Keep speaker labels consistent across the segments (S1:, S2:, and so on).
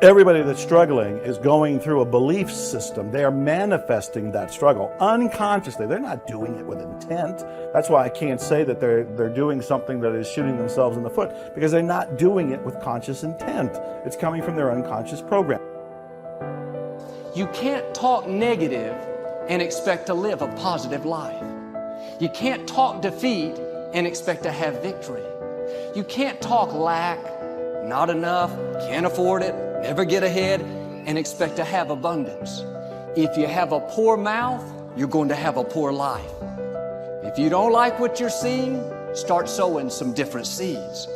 S1: Everybody that's struggling is going through a belief system. They are manifesting that struggle unconsciously. They're not doing it with intent. That's why I can't say that they're doing something that is shooting themselves in the foot, because they're not doing it with conscious intent. It's coming from their unconscious program.
S2: You can't talk negative and expect to live a positive life. You can't talk defeat and expect to have victory. You can't talk lack, not enough, can't afford it, never get ahead, and expect to have abundance. If you have a poor mouth, you're going to have a poor life. If you don't like what you're seeing, start sowing some different seeds.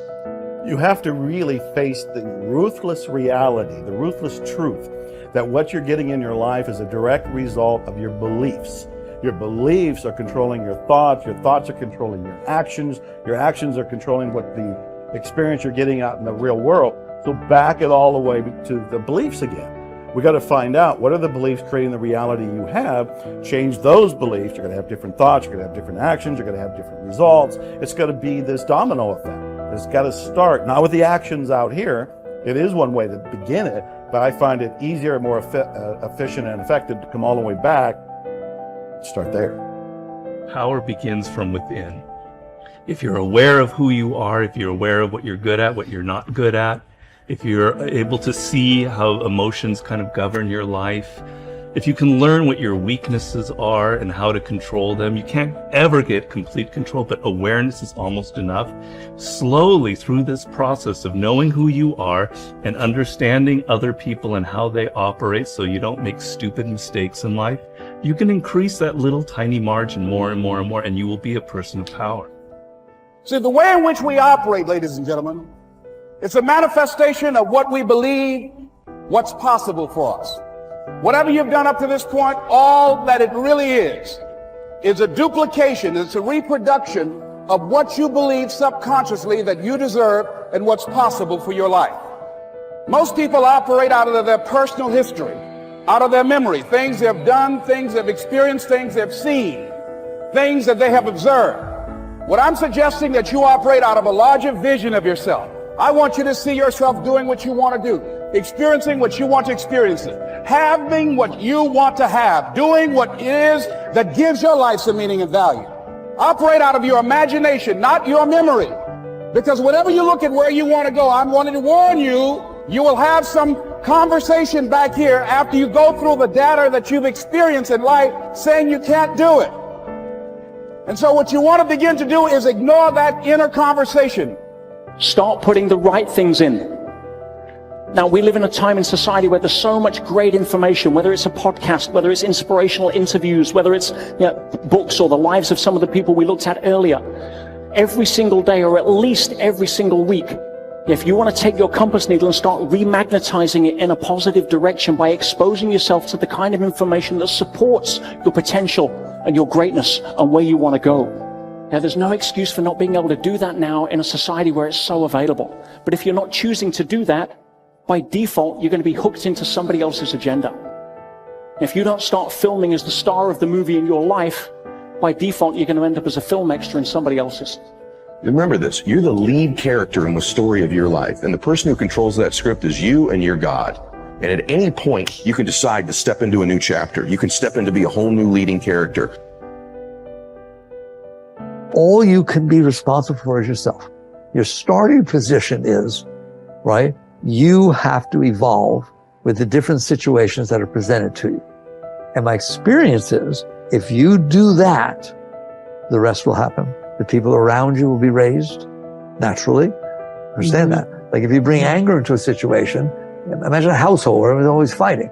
S1: You have to really face the ruthless reality, the ruthless truth, that what you're getting in your life is a direct result of your beliefs. Your beliefs are controlling your thoughts are controlling your actions are controlling what the experience you're getting out in the real world. So back it all the way to the beliefs again. We got to find out, what are the beliefs creating the reality you have? Change those beliefs. You're going to have different thoughts, you're going to have different actions, you're going to have different results. It's going to be this domino effect. It's got to start, not with the actions out here. It is one way to begin it, but I find it easier, more efficient and effective to come all the way back. Start there.
S3: Power begins from within. If you're aware of who you are, if you're aware of what you're good at, what you're not good at, if you're able to see how emotions kind of govern your life, if you can learn what your weaknesses are and how to control them, you can't ever get complete control, but awareness is almost enough. Slowly through this process of knowing who you are and understanding other people and how they operate so you don't make stupid mistakes in life, you can increase that little tiny margin more and more and more, and you will be a person of power.
S4: See, the way in which we operate, ladies and gentlemen, it's a manifestation of what we believe, what's possible for us. Whatever you've done up to this point, all that it really is a duplication, it's a reproduction of what you believe subconsciously that you deserve and what's possible for your life. Most people operate out of their personal history, out of their memory, things they've done, things they've experienced, things they've seen, things that they have observed. What I'm suggesting that you operate out of a larger vision of yourself. I want you to see yourself doing what you want to do, experiencing what you want to experience, having what you want to have, doing what it is that gives your life some meaning and value. Operate out of your imagination, not your memory. Because whenever you look at where you want to go, I'm wanting to warn you, you will have some conversation back here after you go through the data that you've experienced in life saying you can't do it. And so what you want to begin to do is ignore that inner conversation.
S5: Start putting the right things in. Now, we live in a time in society where there's so much great information, whether it's a podcast, whether it's inspirational interviews, whether it's books or the lives of some of the people we looked at earlier. Every single day, or at least every single week, if you want to take your compass needle and start remagnetizing it in a positive direction by exposing yourself to the kind of information that supports your potential and your greatness and where you want to go. Now, there's no excuse for not being able to do that now in a society where it's so available. But if you're not choosing to do that, by default, you're going to be hooked into somebody else's agenda. If you don't start filming as the star of the movie in your life, by default, you're going to end up as a film extra in somebody else's.
S6: Remember this, you're the lead character in the story of your life, and the person who controls that script is you and your God. And at any point, you can decide to step into a new chapter. You can step in to be a whole new leading character.
S7: All you can be responsible for is yourself. Your starting position is, right, you have to evolve with the different situations that are presented to you. And my experience is, if you do that, the rest will happen. The people around you will be raised naturally. Understand that? Like if you bring anger into a situation, imagine a household where everyone's always fighting.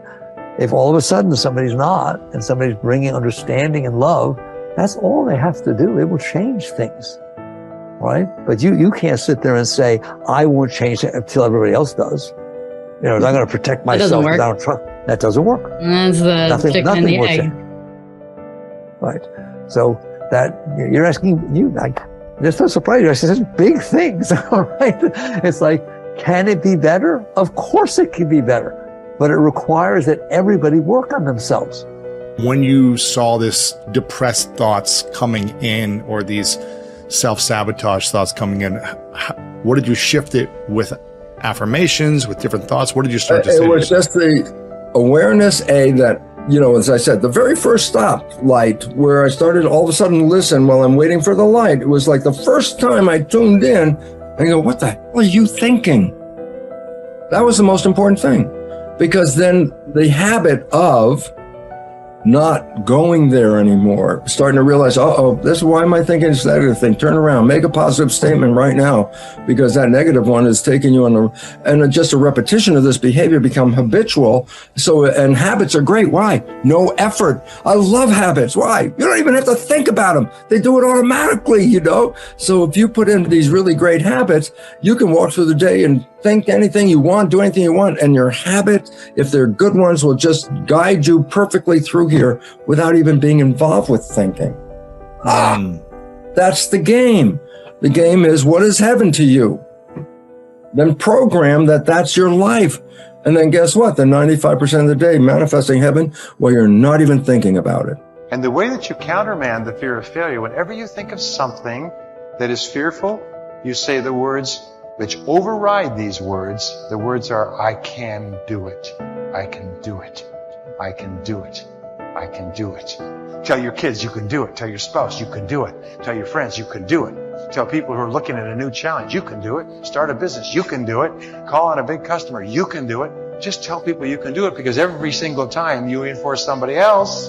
S7: If all of a sudden somebody's not, and somebody's bringing understanding and love, that's all they have to do. It will change things, right? But you can't sit there and say, I won't change it until everybody else does. You know, I'm going to protect myself.
S8: That doesn't work.
S7: That doesn't work.
S8: That's the chicken and the egg.
S7: Change. Right. So that you're asking, I'm just so surprised. I said such big things. All right. It's like, can it be better? Of course it can be better, but it requires that everybody work on themselves.
S9: When you saw this depressed thoughts coming in, or these self-sabotage thoughts coming in, what did you shift it with affirmations, with different thoughts? What did you start to say?
S10: It was just the awareness, that, as I said, the very first stoplight where I started all of a sudden to listen while I'm waiting for the light, it was like the first time I tuned in and go, what the hell are you thinking? That was the most important thing, because then the habit of not going there anymore, starting to realize, why am I thinking this negative thing? Turn around, make a positive statement right now, because that negative one is taking you and just a repetition of this behavior become habitual. And habits are great. Why? No effort. I love habits. Why? You don't even have to think about them. They do it automatically, So if you put in these really great habits, you can walk through the day and think anything you want, do anything you want, and your habit, if they're good ones, will just guide you perfectly through here without even being involved with thinking. That's the game. The game is, what is heaven to you? Then program that's your life. And then guess what? The 95% of the day manifesting heaven while you're not even thinking about it.
S11: And the way that you countermand the fear of failure, whenever you think of something that is fearful, you say the words which override these words. The words are, I can do it. I can do it. I can do it. I can do it. Tell your kids you can do it. Tell your spouse you can do it. Tell your friends you can do it. Tell people who are looking at a new challenge you can do it. Start a business you can do it. Call on a big customer you can do it. Just tell people you can do it, because every single time you reinforce somebody else,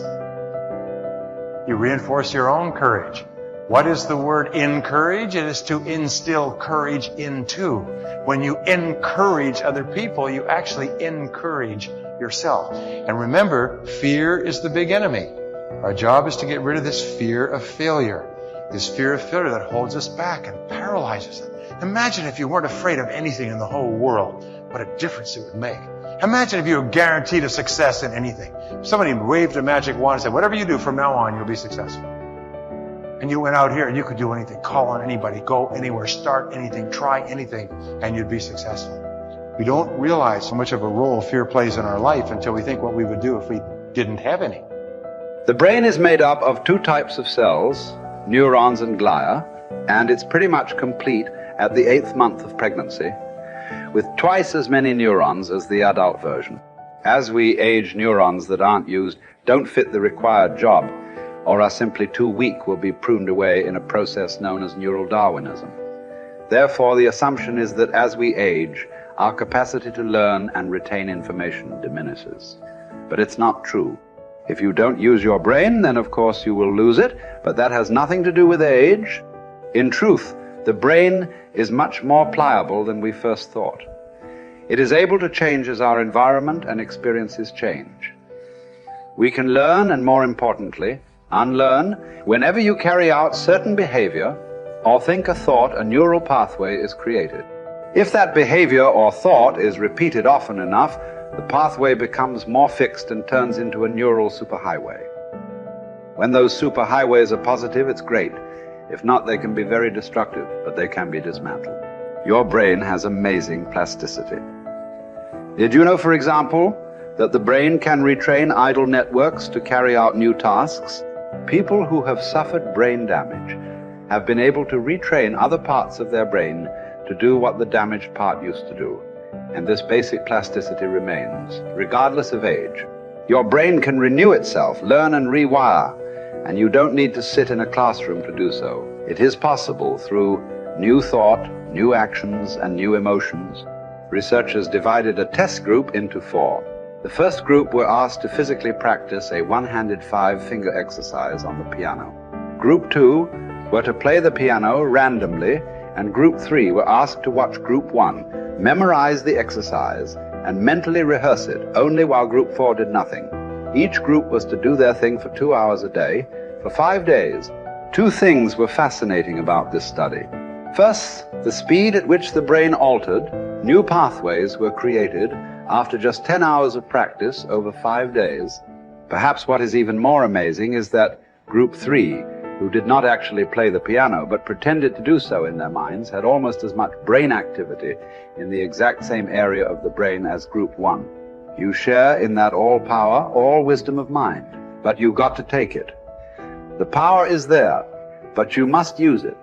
S11: you reinforce your own courage. What is the word encourage? It is to instill courage into. When you encourage other people, you actually encourage yourself. And remember, fear is the big enemy. Our job is to get rid of this fear of failure. This fear of failure that holds us back and paralyzes us. Imagine if you weren't afraid of anything in the whole world, what a difference it would make. Imagine if you were guaranteed a success in anything. If somebody waved a magic wand and said, whatever you do from now on, you'll be successful. And you went out here and you could do anything, call on anybody, go anywhere, start anything, try anything, and you'd be successful. We don't realize how much of a role fear plays in our life until we think what we would do if we didn't have any.
S12: The brain is made up of two types of cells, neurons and glia, and it's pretty much complete at the 8th month of pregnancy, with twice as many neurons as the adult version. As we age, neurons that aren't used don't fit the required job, or are simply too weak, will be pruned away in a process known as neural Darwinism. Therefore, the assumption is that as we age, our capacity to learn and retain information diminishes. But it's not true. If you don't use your brain, then of course you will lose it, but that has nothing to do with age. In truth, the brain is much more pliable than we first thought. It is able to change as our environment and experiences change. We can learn, and more importantly, unlearn, whenever you carry out certain behavior or think a thought, a neural pathway is created. If that behavior or thought is repeated often enough, the pathway becomes more fixed and turns into a neural superhighway. When those superhighways are positive, it's great. If not, they can be very destructive, but they can be dismantled. Your brain has amazing plasticity. Did you know, for example, that the brain can retrain idle networks to carry out new tasks? People who have suffered brain damage have been able to retrain other parts of their brain to do what the damaged part used to do. And this basic plasticity remains, regardless of age. Your brain can renew itself, learn and rewire, and you don't need to sit in a classroom to do so. It is possible through new thought, new actions, and new emotions. Researchers divided a test group into 4. The first group were asked to physically practice a one-handed 5-finger exercise on the piano. Group 2 were to play the piano randomly, and Group 3 were asked to watch Group 1 memorize the exercise and mentally rehearse it only while Group 4 did nothing. Each group was to do their thing for 2 hours a day for 5 days. 2 things were fascinating about this study. First, the speed at which the brain altered, new pathways were created after just 10 hours of practice over 5 days. Perhaps what is even more amazing is that Group 3, who did not actually play the piano but pretended to do so in their minds, had almost as much brain activity in the exact same area of the brain as Group 1. You share in that all power, all wisdom of mind, but you've got to take it. The power is there, but you must use it.